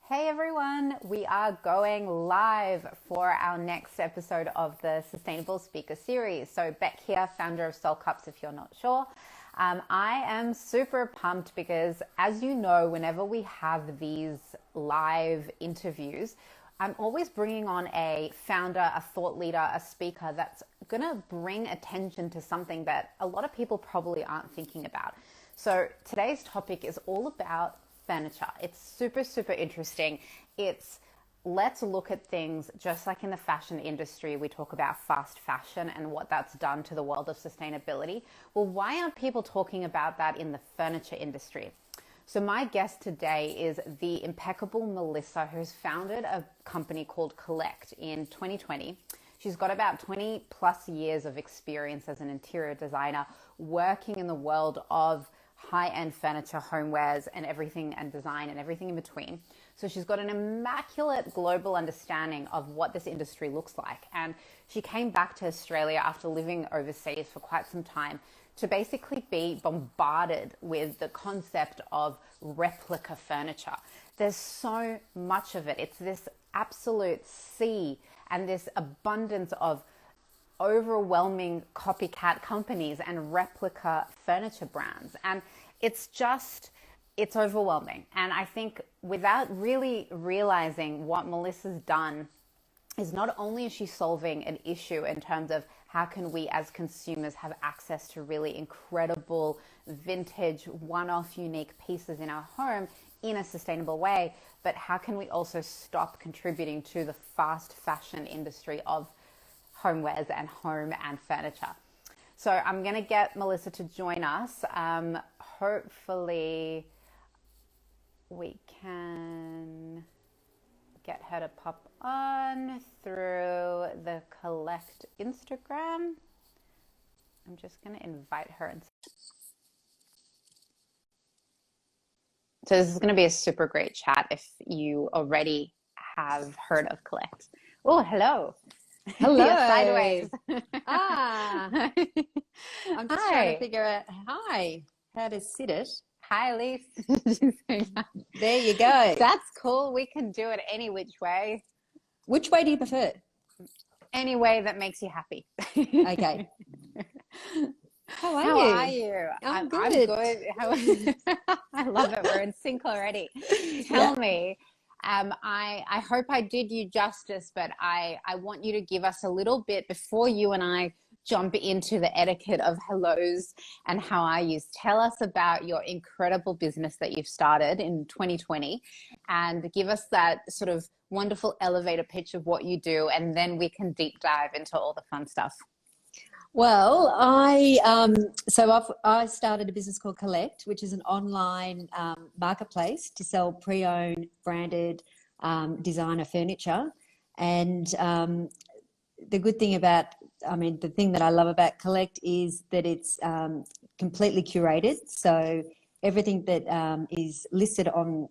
Hey everyone, we are going live for our next episode of the Sustainable Speaker Series. So Beck here, founder of Soul Cups, if you're not sure. I am super pumped because, as you know, whenever we have these live interviews, I'm always bringing on a founder, a thought leader, a speaker that's going to bring attention to something that a lot of people probably aren't thinking about. So today's topic is all about furniture. It's super interesting. Let's look at things just like in the fashion industry. We talk about fast fashion and what that's done to the world of sustainability. Well, why aren't people talking about that in the furniture industry? So my guest today is the impeccable Melissa, who's founded a company called Collécte in 2020. She's got about 20 plus years of experience as an interior designer working in the world of high-end furniture, homewares, and everything, and design and everything in between. So she's got an immaculate global understanding of what this industry looks like. And she came back to Australia after living overseas for quite some time to basically be bombarded with the concept of replica furniture. There's so much of it. It's this absolute sea and this abundance of overwhelming copycat companies and replica furniture brands. And it's overwhelming. And I think without really realizing what Melissa's done is not only is she solving an issue in terms of how can we as consumers have access to really incredible vintage one-off unique pieces in our home in a sustainable way, but how can we also stop contributing to the fast fashion industry of homewares and home and furniture. So I'm going to get Melissa to join us. Hopefully we can get her to pop on through the Collécte Instagram. I'm just going to invite her. So this is going to be a super great chat if you already have heard of Collécte. Oh, hello. Hello. You're sideways. I'm just trying to figure out, how to sit it. Hi, Elise. There you go. That's cool. We can do it any which way. Which way do you prefer? Any way that makes you happy. Okay. How are you? I'm good. good. I love it. We're in sync already. Tell me. I hope I did you justice, but I want you to give us a little bit before you and I jump into the etiquette of hellos and how are yous. Tell us about your incredible business that you've started in 2020 and give us that sort of wonderful elevator pitch of what you do, and then we can deep dive into all the fun stuff. Well, I started a business called Collécte, which is an online marketplace to sell pre-owned branded designer furniture. And the good thing the thing that I love about Collécte is that it's completely curated. So everything that is listed on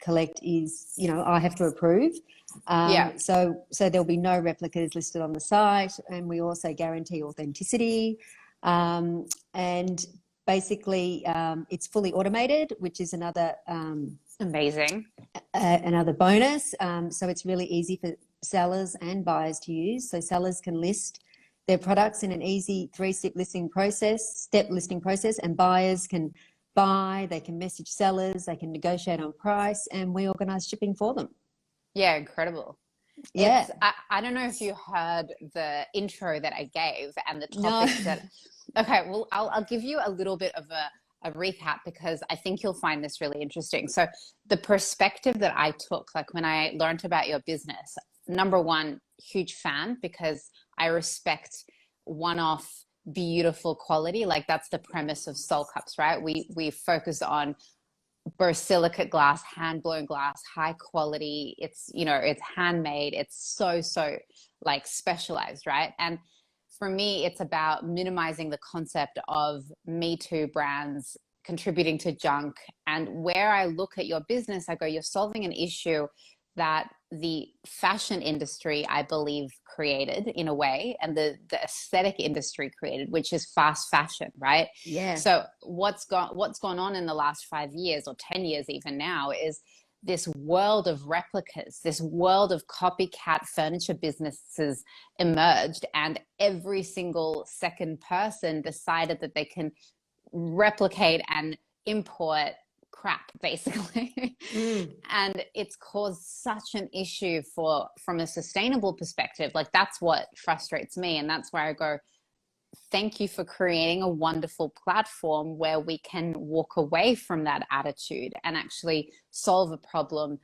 Collécte is, I have to approve. So there'll be no replicas listed on the site, and we also guarantee authenticity. And basically, it's fully automated, which is another amazing, another bonus. So it's really easy for sellers and buyers to use. So sellers can list their products in an easy step listing process, and buyers can buy. They can message sellers. They can negotiate on price, and we organise shipping for them. Yeah, incredible. Yeah. I don't know if you heard the intro that I gave and the topics that... Okay, well, I'll give you a little bit of a recap because I think you'll find this really interesting. So the perspective that I took, like when I learned about your business, number one, huge fan because I respect one-off beautiful quality. Like that's the premise of Soul Cups, right? We focus on borosilicate glass, hand-blown glass, high quality. It's, it's handmade. It's so like specialized, right? And for me, it's about minimizing the concept of Me Too brands contributing to junk. And where I look at your business, I go, you're solving an issue that the fashion industry, I believe, created in a way, and the aesthetic industry created, which is fast fashion, right? Yeah. So what's gone on in the last 5 years or 10 years even now is this world of replicas, this world of copycat furniture businesses emerged, and every single second person decided that they can replicate and import crap, basically. And it's caused such an issue from a sustainable perspective. Like, that's what frustrates me, and that's where I go, thank you for creating a wonderful platform where we can walk away from that attitude and actually solve a problem,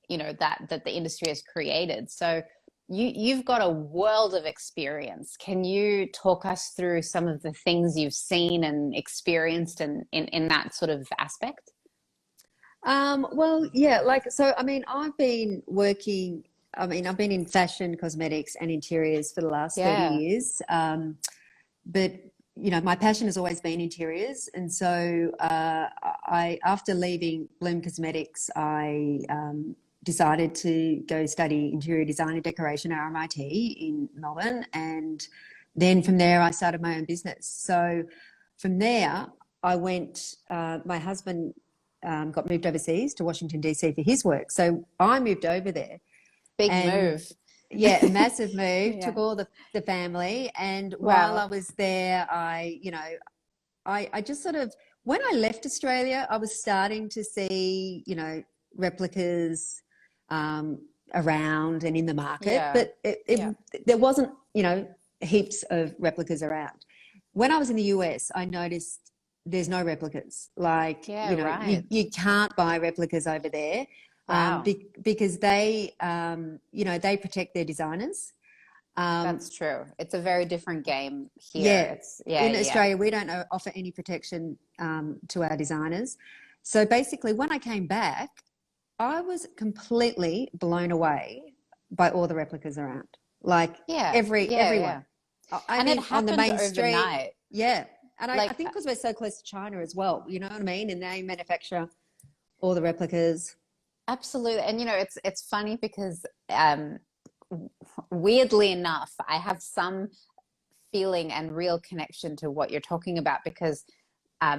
you know, that the industry has created. So you've got a world of experience. Can you talk us through some of the things you've seen and experienced in that sort of aspect? Well, yeah, like, so, I mean, I've been in fashion, cosmetics, and interiors for the last 30 years. But, you know, my passion has always been interiors. And so after leaving Bloom Cosmetics, I decided to go study interior design and decoration at RMIT in Melbourne. And then from there, I started my own business. So from there, I went, my husband got moved overseas to Washington, DC for his work. So I moved over there. Big move. Yeah, a massive move. Yeah. Took all the family. And Wow. while I was there, I just sort of, when I left Australia, I was starting to see, you know, replicas around and in the market. Yeah. But there wasn't, you know, heaps of replicas around. When I was in the US, I noticed there's no replicas. Like, you know, right. you can't buy replicas over there. Wow. Because they, you know, they protect their designers. That's true. It's a very different game here. In Australia, we don't offer any protection to our designers. So basically, when I came back, I was completely blown away by all the replicas around. Like everyone. Yeah. I mean, it happened on the main overnight. Street. Yeah. And I think because we're so close to China as well, you know what I mean? And they manufacture all the replicas. Absolutely. And, you know, it's funny because weirdly enough, I have some feeling and real connection to what you're talking about because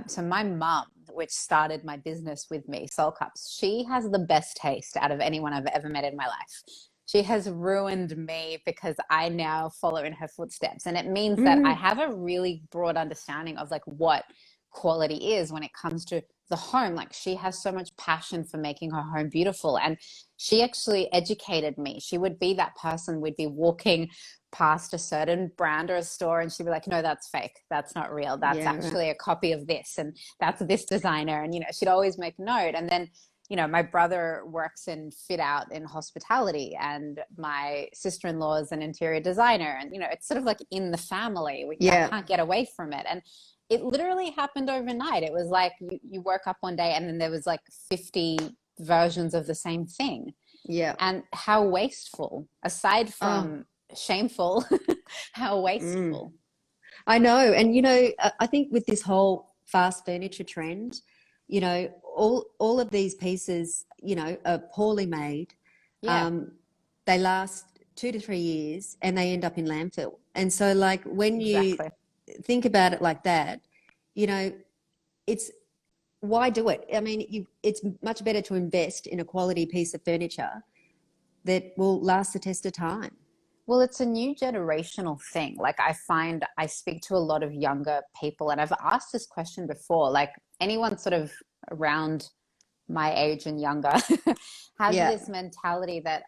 so my mum, which started my business with me, Soul Cups, she has the best taste out of anyone I've ever met in my life. She has ruined me because I now follow in her footsteps. And it means that I have a really broad understanding of like what quality is when it comes to the home. Like, she has so much passion for making her home beautiful, and she actually educated me. She would be that person, we'd be walking past a certain brand or a store and she'd be like, no, that's fake, that's not real, that's actually a copy of this, and that's this designer. And, you know, she'd always make note. And then, you know, my brother works in fit out in hospitality, and my sister-in-law is an interior designer, and, you know, it's sort of like in the family. We can't get away from it. And it literally happened overnight. It was like you woke up one day and then there was like 50 versions of the same thing. Yeah. And how wasteful, aside from shameful, how wasteful. I know. And, you know, I think with this whole fast furniture trend, you know, all of these pieces, you know, are poorly made. Yeah. They last 2 to 3 years and they end up in landfill. And so, like, when you think about it like that, you know, why do it? I mean, it's much better to invest in a quality piece of furniture that will last the test of time. Well, it's a new generational thing. Like, I find I speak to a lot of younger people, and I've asked this question before, like anyone sort of around my age and younger has this mentality that,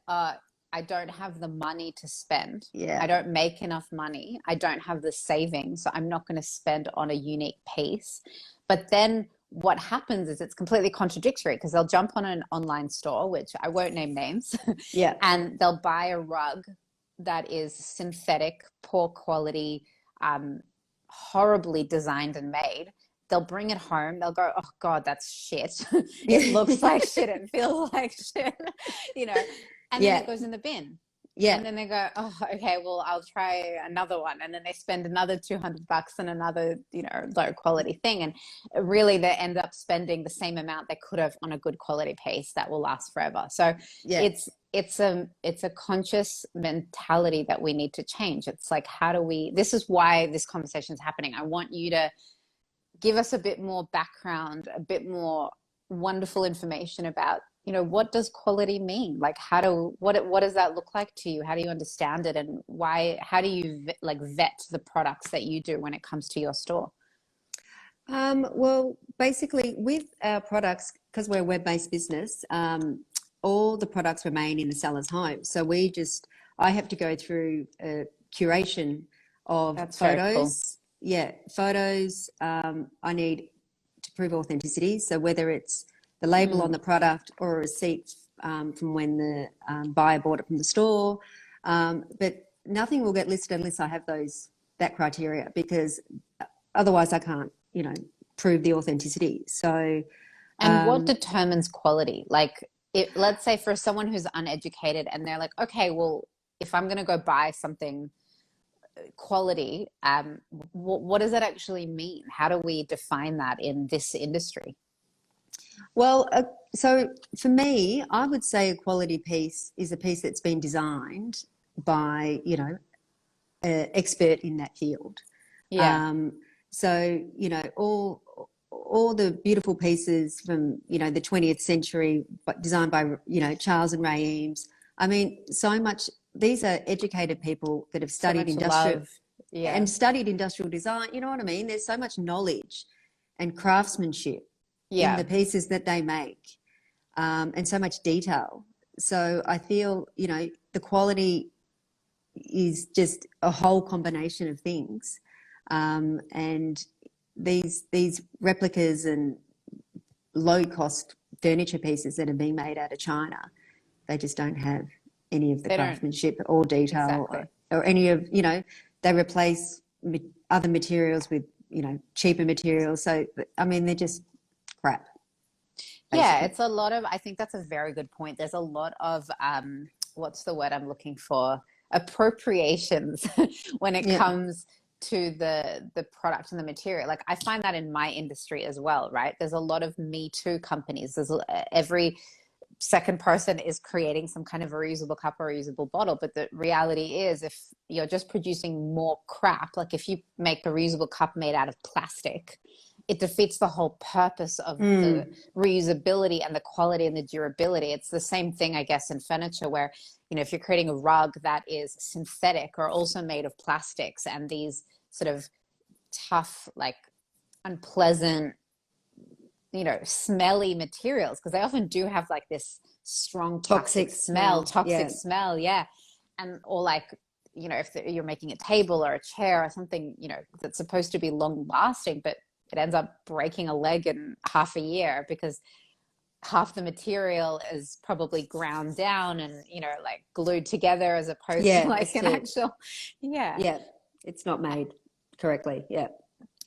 I don't have the money to spend. Yeah. I don't make enough money. I don't have the savings. So I'm not going to spend on a unique piece. But then what happens is it's completely contradictory, because they'll jump on an online store, which I won't name names. Yeah. And they'll buy a rug that is synthetic, poor quality, horribly designed and made. They'll bring it home. They'll go, oh God, that's shit. It looks like shit. It feels like shit, you know. And then it goes in the bin. Yeah. And then they go, oh, okay, well, I'll try another one. And then they spend another $200 on another, you know, low quality thing. And really they end up spending the same amount they could have on a good quality piece that will last forever. So it's a conscious mentality that we need to change. It's like, this is why this conversation is happening. I want you to give us a bit more background, a bit more wonderful information about what does quality mean? Like, what does that look like to you? How do you understand it, and how do you vet the products that you do when it comes to your store? Well, basically, with our products, because we're a web-based business, all the products remain in the seller's home. So I have to go through a curation of That's very cool. photos. Yeah, photos. I need to prove authenticity. So whether it's the label on the product or a receipt from when the buyer bought it from the store, but nothing will get listed unless I have that criteria, because otherwise I can't, prove the authenticity. So, And what determines quality? Like, let's say for someone who's uneducated and they're like, okay, well, if I'm going to go buy something quality, what does that actually mean? How do we define that in this industry? well, so for me, I would say a quality piece is a piece that's been designed by, an expert in that field. Yeah. So, all the beautiful pieces from, the 20th century, but designed by, Charles and Ray Eames. I mean, so much, these are educated people that have So studied much industrial love. Yeah. and studied industrial design. You know what I mean? There's so much knowledge and craftsmanship in the Yeah. pieces that they make, and so much detail. So I feel, the quality is just a whole combination of things. And these replicas and low cost furniture pieces that are being made out of China, they just don't have any of the They don't. craftsmanship or detail, Exactly. or any of, they replace other materials with, cheaper materials. So, I mean, they're just crap, Yeah, basically. it's a lot of, I think that's a very good point. There's a lot of, what's the word I'm looking for? Appropriations when it Yeah. comes to the product and the material. Like, I find that in my industry as well, right? There's a lot of Me Too companies. Every second person is creating some kind of a reusable cup or reusable bottle. But the reality is, if you're just producing more crap, like if you make a reusable cup made out of plastic, it defeats the whole purpose of the reusability and the quality and the durability. It's the same thing, I guess, in furniture, where, if you're creating a rug that is synthetic or also made of plastics and these sort of tough, like unpleasant, smelly materials, because they often do have like this strong Toxic smell. toxic Yeah. smell. Yeah. And, or like, if you're making a table or a chair or something, that's supposed to be long lasting, but it ends up breaking a leg in half a year because half the material is probably ground down and, like glued together, as opposed to Yeah. like an actual, yeah. Yeah. It's not made correctly. Yeah.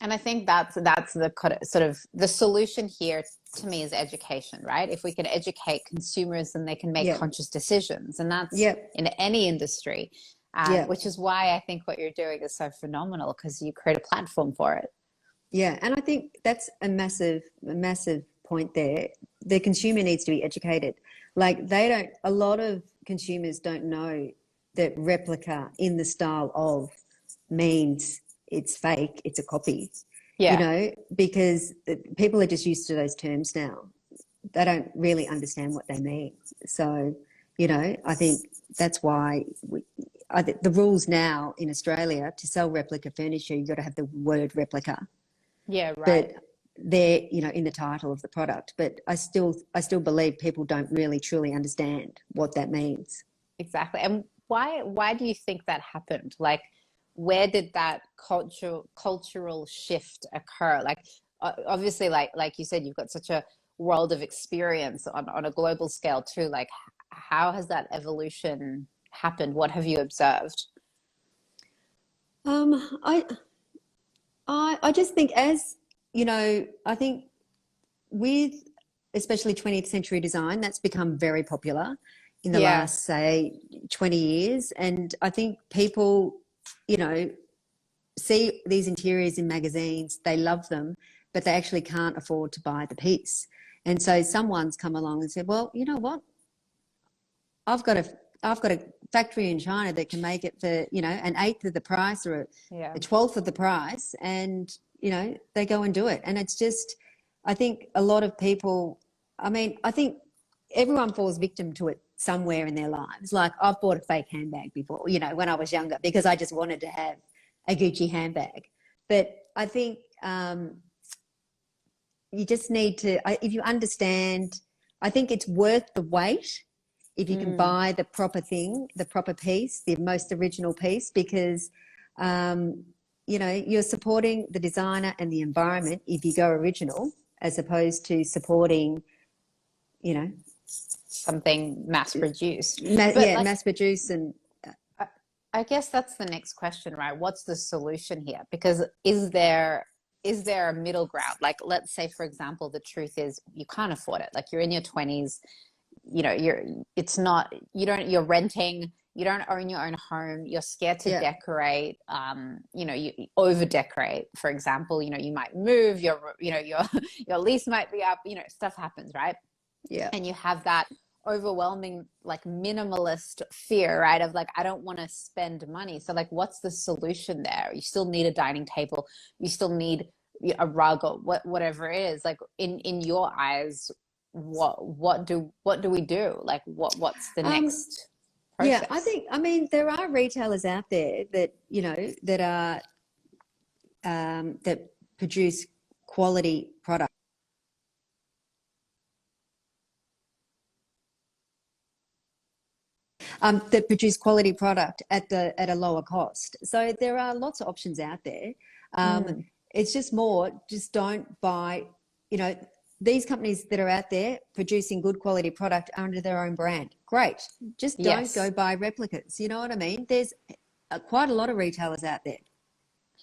And I think that's the sort of the solution here to me is education, right? If we can educate consumers, then they can make Yeah. conscious decisions, and that's Yeah. in any industry, Yeah. which is why I think what you're doing is so phenomenal, because you create a platform for it. Yeah, and I think that's a massive point there. The consumer needs to be educated. Like, a lot of consumers don't know that replica in the style of means it's fake, it's a copy, Yeah. because people are just used to those terms now. They don't really understand what they mean. So, I think that's why the rules now in Australia to sell replica furniture, you've got to have the word replica. Yeah, right. But they're, in the title of the product. But I still believe people don't really truly understand what that means. Exactly. And why do you think that happened? Like, where did that cultural shift occur? Like, obviously, like you said, you've got such a world of experience on a global scale too. Like, how has that evolution happened? What have you observed? I just think, I think with especially 20th century design, that's become very popular in the Yeah. last, say, 20 years. And I think people, see these interiors in magazines, they love them, but they actually can't afford to buy the piece. And so someone's come along and said, well, you know what? I've got a factory in China that can make it for, an eighth of the price or a 12th of the price. And, they go and do it. And it's just, I think a lot of people, I think everyone falls victim to it somewhere in their lives. Like I've bought a fake handbag before, you know, when I was younger, because I just wanted to have a Gucci handbag. But I think you just need to, if you understand, I think it's worth the wait if you can buy the proper thing, the proper piece, the most original piece, because, you know, you're supporting the designer and the environment if you go original, as opposed to supporting, you know, something mass produced. Mass produced. And I guess that's the next question, right? What's the solution here? Because is there a middle ground? Like, let's say, for example, the truth is you can't afford it. Like, you're in your 20s, you know, you're renting, you don't own your own home, you're scared to decorate, you know, you over decorate, for example, you know, you might move, your lease might be up, you know, stuff happens, right? Yeah. And you have that overwhelming, like, minimalist fear, right, of like, I don't want to spend money. So like, what's the solution there? You still need a dining table, you still need a rug, or whatever it is. Like, in your eyes, what do we do? Like, what's the next process? Yeah, I mean, there are retailers out there that, you know, that are that produce quality product. That produce quality product at a lower cost. So there are lots of options out there. It's just don't buy, you know, these companies that are out there producing good quality product under their own brand. Great. Just don't go buy replicas. You know what I mean? There's quite a lot of retailers out there.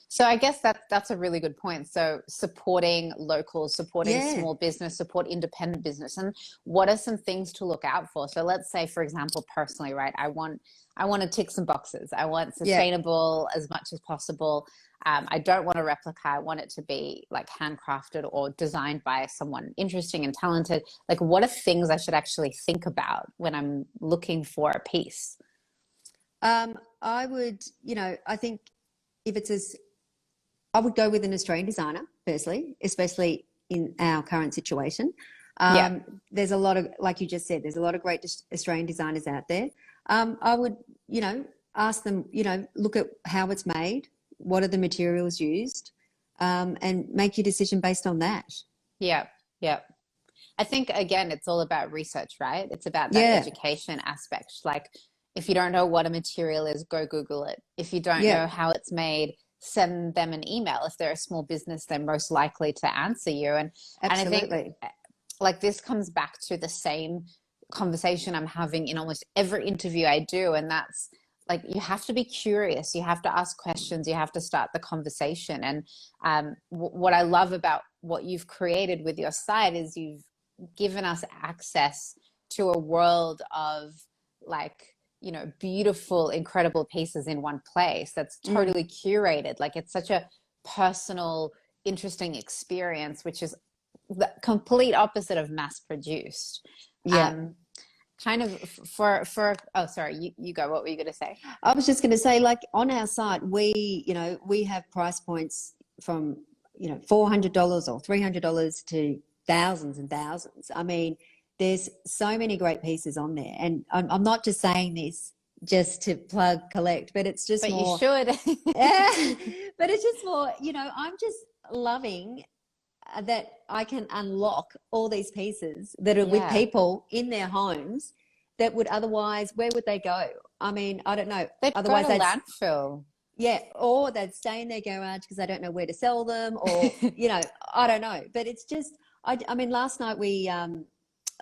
So I guess that's a really good point. So supporting locals, supporting small business, support independent business. And what are some things to look out for? So let's say, for example, personally, right, I want to tick some boxes. I want sustainable as much as possible. I don't want a replica. I want it to be like handcrafted or designed by someone interesting and talented. Like, what are things I should actually think about when I'm looking for a piece? I would, you know, I think if it's I would go with an Australian designer, firstly, especially in our current situation. There's a lot of, like you just said, there's a lot of great Australian designers out there. I would, you know, ask them, you know, look at how it's made, what are the materials used, and make your decision based on that. Yeah. I think, again, it's all about research, right? It's about that education aspect. Like, if you don't know what a material is, go Google it. If you don't know how it's made, send them an email. If they're a small business, they're most likely to answer you. And I think, like, this comes back to the same conversation I'm having in almost every interview I do. And that's like, you have to be curious. You have to ask questions. You have to start the conversation. And what I love about what you've created with your site is you've given us access to a world of, like, you know, beautiful, incredible pieces in one place that's totally curated. Like, it's such a personal, interesting experience, which is the complete opposite of mass produced. Kind of oh, sorry, you go. What were you going to say? I was just going to say, like, on our site, we have price points from, you know, $400 or $300 to thousands and thousands. I mean, there's so many great pieces on there, and I'm not just saying this just to plug Collécte, but it's just more. But you should. But it's just more, you know, I'm just loving that I can unlock all these pieces that are with people in their homes that would otherwise, where would they go? I mean, I don't know. Otherwise, go to landfill. Yeah, or they'd stay in their garage because they don't know where to sell them, or you know, I don't know. But it's just, I mean, last night we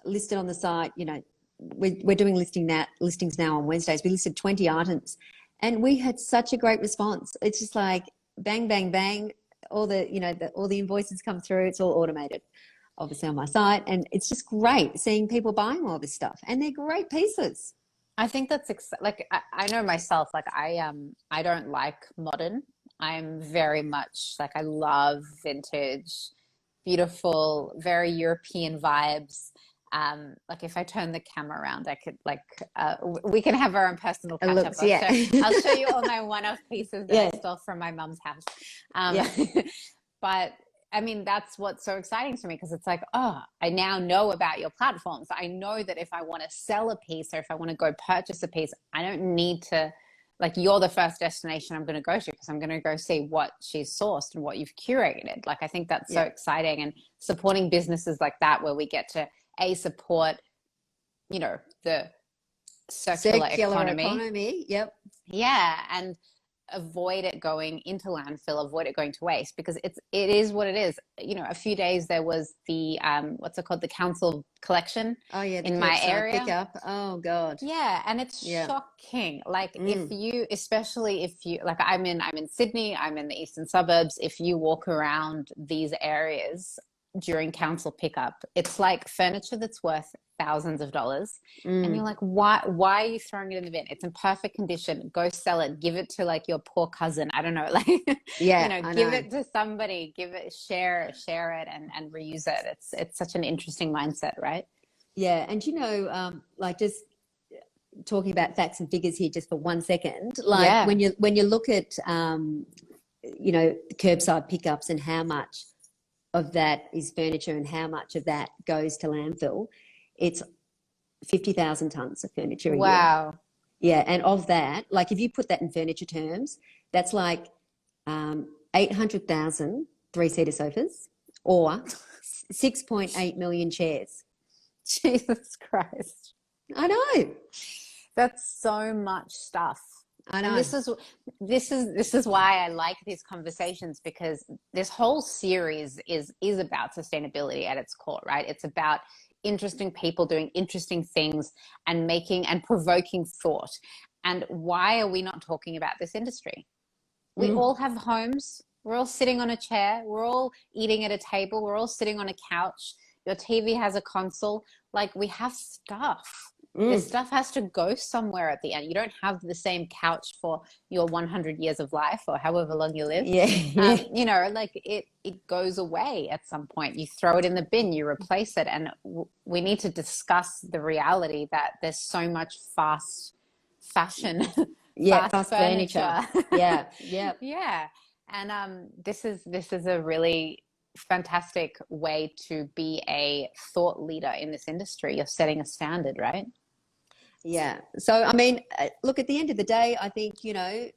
listed on the site, you know, we're doing listings now on Wednesdays. We listed 20 items, and we had such a great response. It's just like bang, bang, bang. All the, you know, all the invoices come through. It's all automated, obviously, on my site, and it's just great seeing people buying all this stuff, and they're great pieces. I think that's like, I know myself, like, I don't like modern. I'm very much like, I love vintage, beautiful, very European vibes. Like, if I turn the camera around, I could, like, we can have our own personal catch up. I'll show you all my one-off pieces that I stole from my mum's house. But I mean, that's what's so exciting to me because it's like, oh, I now know about your platforms. I know that if I want to sell a piece or if I want to go purchase a piece, I don't need to, like, you're the first destination I'm going to go to because I'm going to go see what she's sourced and what you've curated. Like, I think that's so exciting, and supporting businesses like that where we get to support, you know, the circular economy. Yep. Yeah. And avoid it going into landfill, avoid it going to waste, because it is what it is. You know, a few days there was the what's it called, the council collection in my area. Pickup. Oh God. Yeah, and it's shocking. Like if you, especially if you, like I'm in Sydney, I'm in the eastern suburbs. If you walk around these areas during council pickup, it's like furniture that's worth thousands of dollars, and you're like, why are you throwing it in the bin? It's in perfect condition. Go sell it. Give it to like your poor cousin. I don't know, like give it to somebody. Share it and reuse it. It's such an interesting mindset, right? Yeah, and like just talking about facts and figures here just for 1 second. Like when you look at curbside pickups and how much of that is furniture and how much of that goes to landfill, it's 50,000 tons of furniture a year. Wow. Yeah, and of that, like if you put that in furniture terms, that's like 800,000 three-seater sofas or 6.8 million chairs. Jesus Christ. I know. That's so much stuff. I know. And this is why I like these conversations, because this whole series is about sustainability at its core, right? It's about interesting people doing interesting things and making and provoking thought. And why are we not talking about this industry? We all have homes. We're all sitting on a chair. We're all eating at a table. We're all sitting on a couch. Your TV has a console. Like, we have stuff. This stuff has to go somewhere at the end. You don't have the same couch for your 100 years of life or however long you live. Like it goes away at some point. You throw it in the bin, you replace it. And we need to discuss the reality that there's so much fast fashion, fast furniture. Yeah. And this is a really fantastic way to be a thought leader in this industry. You're setting a standard, right? Yeah. So, I mean, look, at the end of the day, I think, if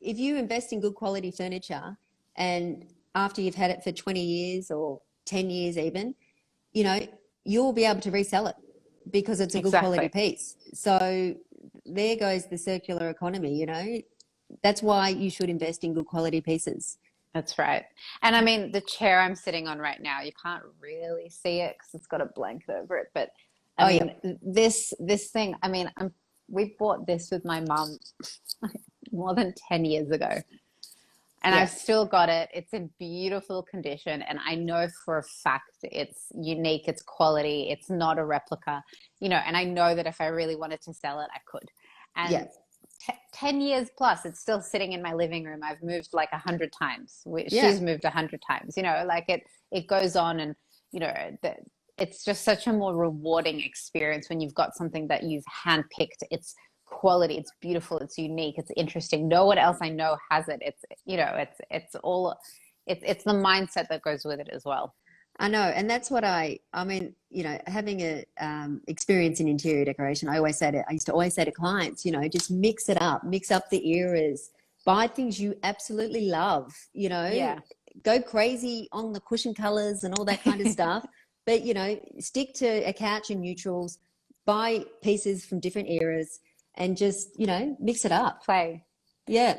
you invest in good quality furniture and after you've had it for 20 years or 10 years even, you'll be able to resell it because it's a good quality piece. So there goes the circular economy, That's why you should invest in good quality pieces. That's right. And I mean, the chair I'm sitting on right now, you can't really see it because it's got a blanket over it, but I mean, this thing, I mean, we bought this with my mum more than 10 years ago, and I've still got it. It's in beautiful condition, and I know for a fact it's unique, it's quality, it's not a replica, and I know that if I really wanted to sell it, I could. And 10 years plus, it's still sitting in my living room. I've moved like 100 times. She's moved 100 times, like it goes on, and, it's just such a more rewarding experience when you've got something that you've handpicked. It's quality, it's beautiful, it's unique, it's interesting. No one else I know has it. It's it's the mindset that goes with it as well. I know, and that's what I mean, having a experience in interior decoration, I used to always say to clients, just mix it up, mix up the eras, buy things you absolutely love, go crazy on the cushion colors and all that kind of stuff. But, stick to a couch and neutrals, buy pieces from different eras and just, mix it up. Play. Yeah.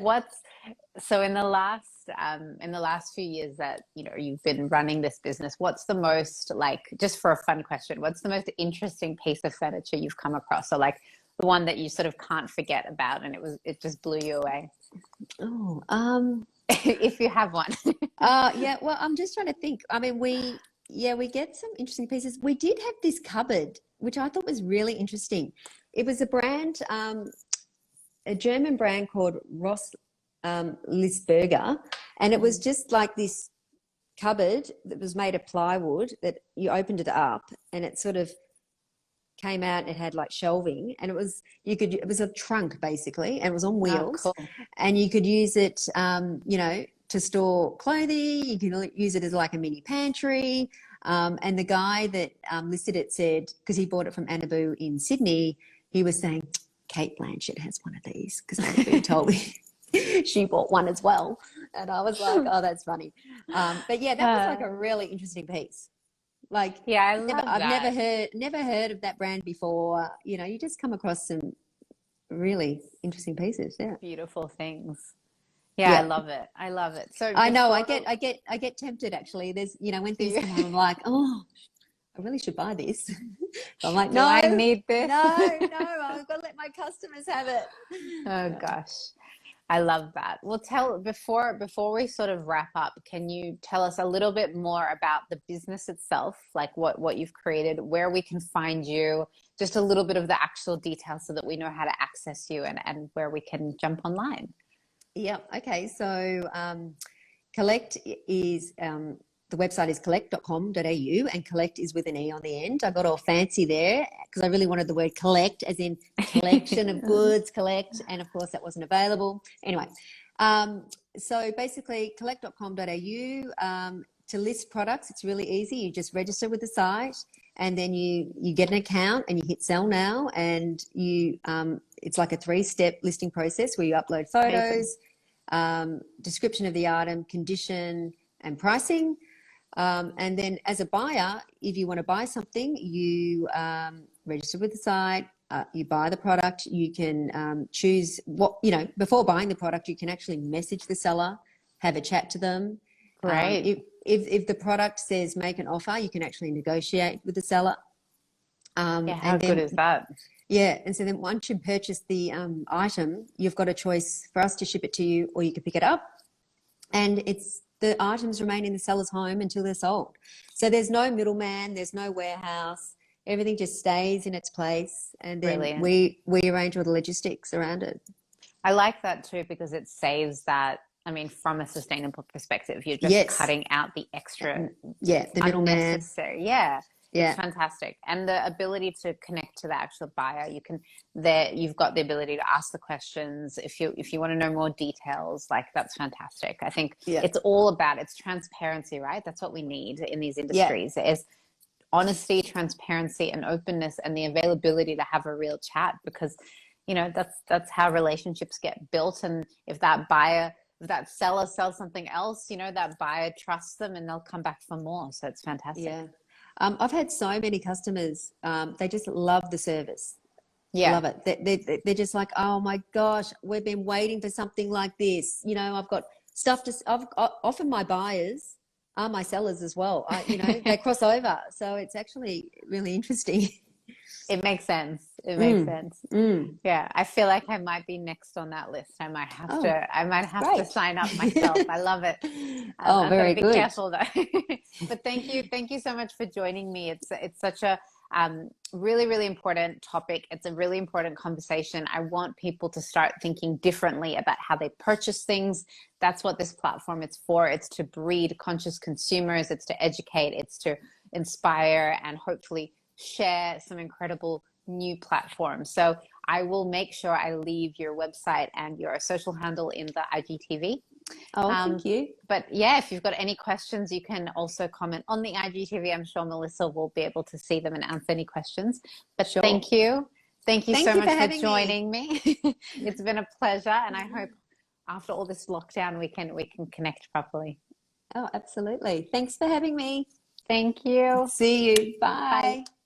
So in the last few years that, you've been running this business, what's the most, like, just for a fun question, what's the most interesting piece of furniture you've come across? Or like the one that you sort of can't forget about and it just blew you away? Oh, if you have one. Yeah, well, I'm just trying to think. I mean, we get some interesting pieces. We did have this cupboard, which I thought was really interesting. It was a brand, a German brand called Ross Lisberger, and it was just like this cupboard that was made of plywood that you opened it up and it sort of came out and it had like shelving, and it was a trunk basically, and it was on wheels. Oh, cool. And you could use it, to store clothing. You can use it as like a mini pantry. And the guy that listed it said, because he bought it from Anabu in Sydney, he was saying, Kate Blanchett has one of these because Anabu told me she bought one as well. And I was like, oh, that's funny. But yeah, that was like a really interesting piece. Like, yeah, I love I've that. never heard of that brand before. You know, you just come across some really interesting pieces. Yeah. Beautiful things. Yeah, I Yeah. love it. I love it. So I know. before I get tempted actually. There's, you know, when do things you come on, I'm like, oh, I really should buy this. But I'm like, do no, I need this? no, I've got to let my customers have it. Oh Yeah. gosh. I love that. Well, before we sort of wrap up, can you tell us a little bit more about the business itself, like what you've created, where we can find you, just a little bit of the actual details so that we know how to access you and where we can jump online. Yep. Okay. So Collécte is the website is collecte.com.au, and collect is with an E on the end. I got all fancy there because I really wanted the word collect, as in collection of goods, collect, and of course that wasn't available. Anyway, so basically collecte.com.au, to list products, it's really easy. You just register with the site, and then you get an account and you hit sell now, and you it's like a 3-step listing process where you upload photos, description of the item, condition, and pricing. And then as a buyer, if you want to buy something, you register with the site, you buy the product, you can choose what, you know, before buying the product, you can actually message the seller, have a chat to them. Great. If the product says make an offer, you can actually negotiate with the seller. Yeah, how And good then, is that? yeah, and so then once you purchase the item, you've got a choice for us to ship it to you, or you can pick it up. And the items remain in the seller's home until they're sold. So there's no middleman, there's no warehouse. Everything just stays in its place, and then Brilliant. we arrange all the logistics around it. I like that too because it saves that. I mean, from a sustainable perspective, you're just Yes. cutting out the extra Yeah, the middleman. unnecessary. Yeah, it's Yeah. fantastic. And the ability to connect to the actual buyer, you've got the ability to ask the questions if you want to know more details, like that's fantastic. I think Yeah. it's transparency, right? That's what we need in these Yeah. industries is honesty, transparency, and openness, and the availability to have a real chat because that's how relationships get built. And if that seller sells something else, that buyer trusts them and they'll come back for more. So it's fantastic. Yeah. I've had so many customers, they just love the service. Yeah. Love it. They're just like, oh my gosh, we've been waiting for something like this. You know, I've got stuff often my buyers are my sellers as well. They cross over. So it's actually really interesting. It makes sense. It makes Mm, sense. mm. Yeah, I feel like I might be next on that list. I might have Oh, to. I might have to great. sign up myself. I love it. Oh, I've got to very be good. careful though. But thank you so much for joining me. It's such a really really important topic. It's a really important conversation. I want people to start thinking differently about how they purchase things. That's what this platform is for. It's to breed conscious consumers. It's to educate. It's to inspire and hopefully share some incredible new platforms. So I will make sure I leave your website and your social handle in the IGTV. Oh, thank you. But yeah, if you've got any questions, you can also comment on the IGTV. I'm sure Melissa will be able to see them and answer any questions. But Sure. thank you. Thank you Thank so you for much for having me. joining me. It's been a pleasure. And I hope after all this lockdown, we can connect properly. Oh, absolutely. Thanks for having me. Thank you. See you. Bye. Bye.